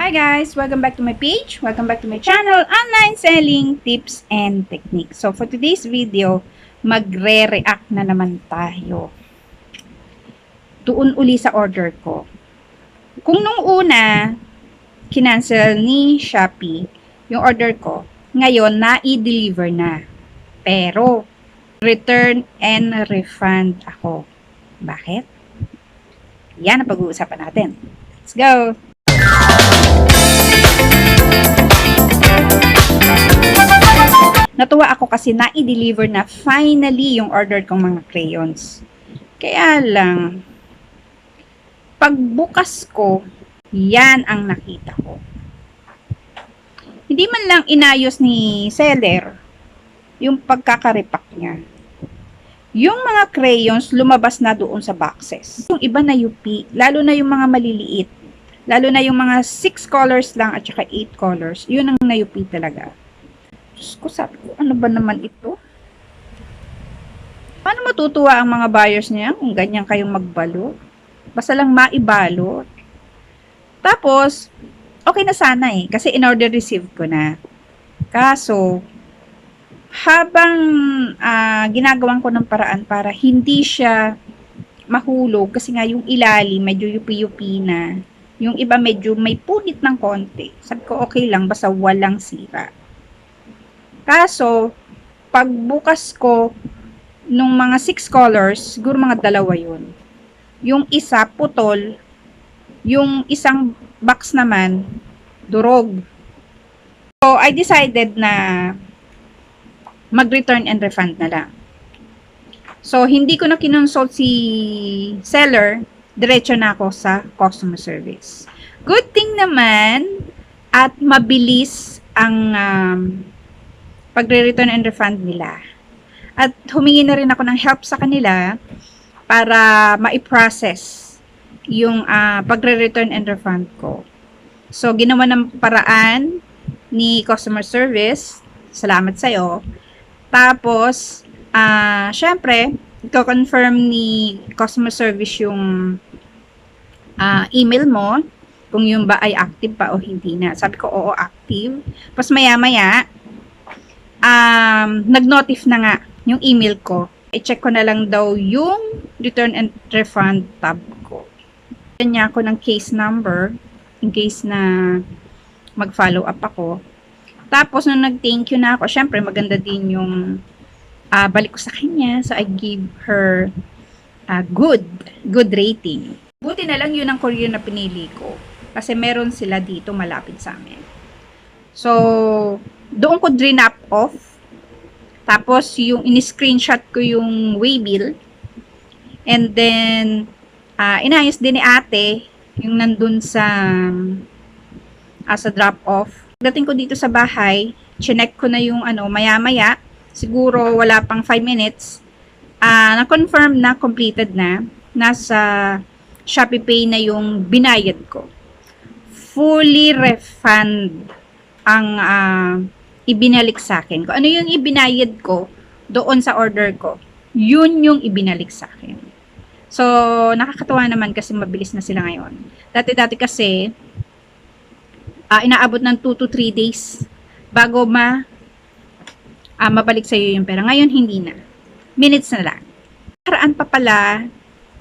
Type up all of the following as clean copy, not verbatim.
Hi guys! Welcome back to my page. Welcome back to my channel, Online Selling Tips and Techniques. So for today's video, magre-react na naman tayo. Doon uli sa order ko. Kung nung una, kinancel ni Shopee yung order ko, ngayon na-i-deliver na. Pero, return and refund ako. Bakit? Yan ang pag-uusapan natin. Let's go! Natuwa ako kasi na-i-deliver na finally yung order kong mga crayons. Kaya lang, pagbukas ko, yan ang nakita ko. Hindi man lang inayos ni seller yung pagkakaripak niya. Yung mga crayons lumabas na doon sa boxes. Yung iba na UP, lalo na yung mga maliliit. Lalo na yung mga 6 colors lang at saka 8 colors. Yun ang na-UP talaga. Diyos ko, sabi ko, ano ba naman ito? Paano matutuwa ang mga buyers niya kung ganyan kayong magbalot? Basta lang maibalot. Tapos, okay na sana eh. Kasi in-order received ko na. Kaso, habang ginagawan ko ng paraan para hindi siya mahulog, kasi nga yung ilalim, medyo yupi-yupi na. Yung iba medyo may punit ng konti. Sabi ko, okay lang, basta walang sira. Kaso, pagbukas ko nung mga 6 colors, siguro mga dalawa yun. Yung isa, putol. Yung isang box naman, durog. So, I decided na mag-return and refund na lang. So, hindi ko na kinonsult si seller, diretso na ako sa customer service. Good thing naman, at mabilis ang pagre-return and refund nila. At humingi na rin ako ng help sa kanila para ma-process yung pagre-return and refund ko. So, ginawa ng paraan ni customer service. Salamat sa'yo. Tapos, syempre, i-confirm ni customer service yung email mo, kung yung ba ay active pa o hindi na. Sabi ko, oo, active. Tapos maya-maya, nag-notif na nga yung email ko. I-check ko na lang daw yung return and refund tab ko. Kanya ako ng case number in case na mag-follow up ako. Tapos, nung nag-thank you na ako, syempre, maganda din yung balik ko sa kanya. So, I give her good rating. Buti na lang yun ang courier na pinili ko. Kasi meron sila dito malapit sa amin. So, doon ko drinap off. Tapos, yung in-screenshot ko yung waybill. And then, inayos din ni ate yung nandun sa drop off. Pagdating ko dito sa bahay, chinek ko na yung maya-maya. Siguro wala pang 5 minutes. Na-confirm na, completed na. Nasa Shopee Pay na yung binayad ko. Fully refund ang ibinalik sa akin. Kung ano yung ibinayad ko doon sa order ko, yun yung ibinalik sa akin. So, nakakatawa naman kasi mabilis na sila ngayon. Dati-dati kasi, inaabot ng 2 to 3 days bago mabalik sa'yo yung pera. Ngayon, hindi na. Minutes na lang. Karaan pa pala,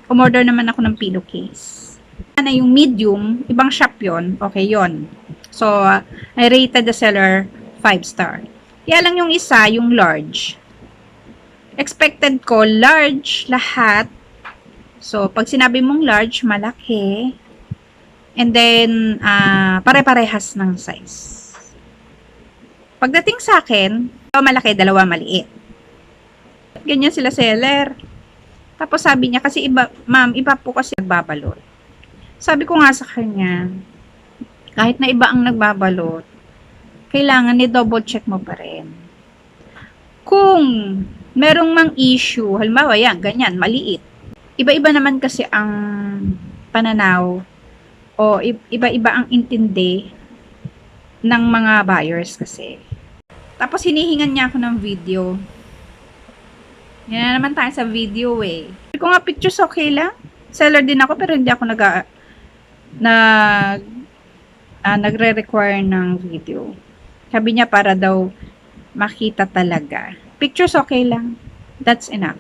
umorder naman ako ng pillowcase. Na yung medium, ibang shop yun. Okay, yun. So, I rated the seller 5 star. Kaya lang yung isa, yung large. Expected ko, large lahat. So, pag sinabi mong large, malaki. And then, pare-parehas ng size. Pagdating sa akin, malaki, dalawa maliit. Ganyan sila seller. Tapos sabi niya, kasi iba, ma'am, iba po kasi nagbabalot. Sabi ko nga sa kanya, kahit na iba ang nagbabalot, kailangan i-double check mo pa rin. Kung merong mang issue, halimbawa yan, ganyan, maliit. Iba-iba naman kasi ang pananaw o iba-iba ang intindi ng mga buyers kasi. Tapos hinihingan niya ako ng video. Yan na naman tayo sa video eh. Kung nga pictures okay lang. Seller din ako pero hindi ako nagre-require ng video. Sabi niya para daw makita talaga. Pictures okay lang. That's enough.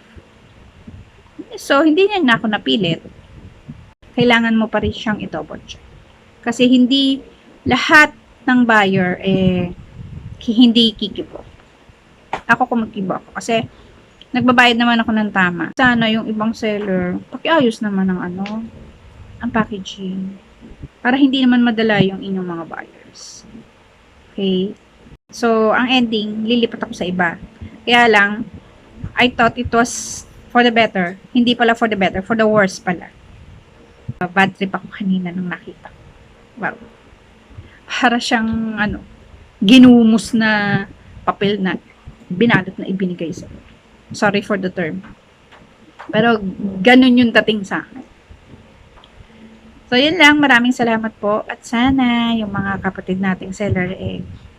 So, hindi niya na ako napilit. Kailangan mo pa rin siyang i-double check. Kasi hindi lahat ng buyer hindi kikibo. Ako kumakibo ako. Kasi nagbabayad naman ako ng tama. Sana yung ibang seller, pakiayos naman ng ang packaging. Para hindi naman madala yung inyong mga buyers. Okay? So, ang ending, lilipat ako sa iba. Kaya lang, I thought it was for the better. Hindi pala for the better, for the worse pala. Bad trip ako kanina nung nakita. Wow. Para siyang, ginumos na papel na binalot na ibinigay sa. Sorry for the term. Pero, ganun yung dating sa akin. So, yun lang. Maraming salamat po. At sana, yung mga kapatid nating seller,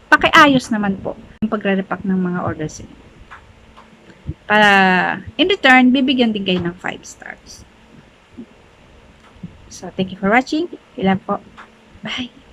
pakiayos naman po yung pagre-repack ng mga orders nila. Para, in return, bibigyan din kayo ng 5 stars. So, thank you for watching. Ilan po. Bye!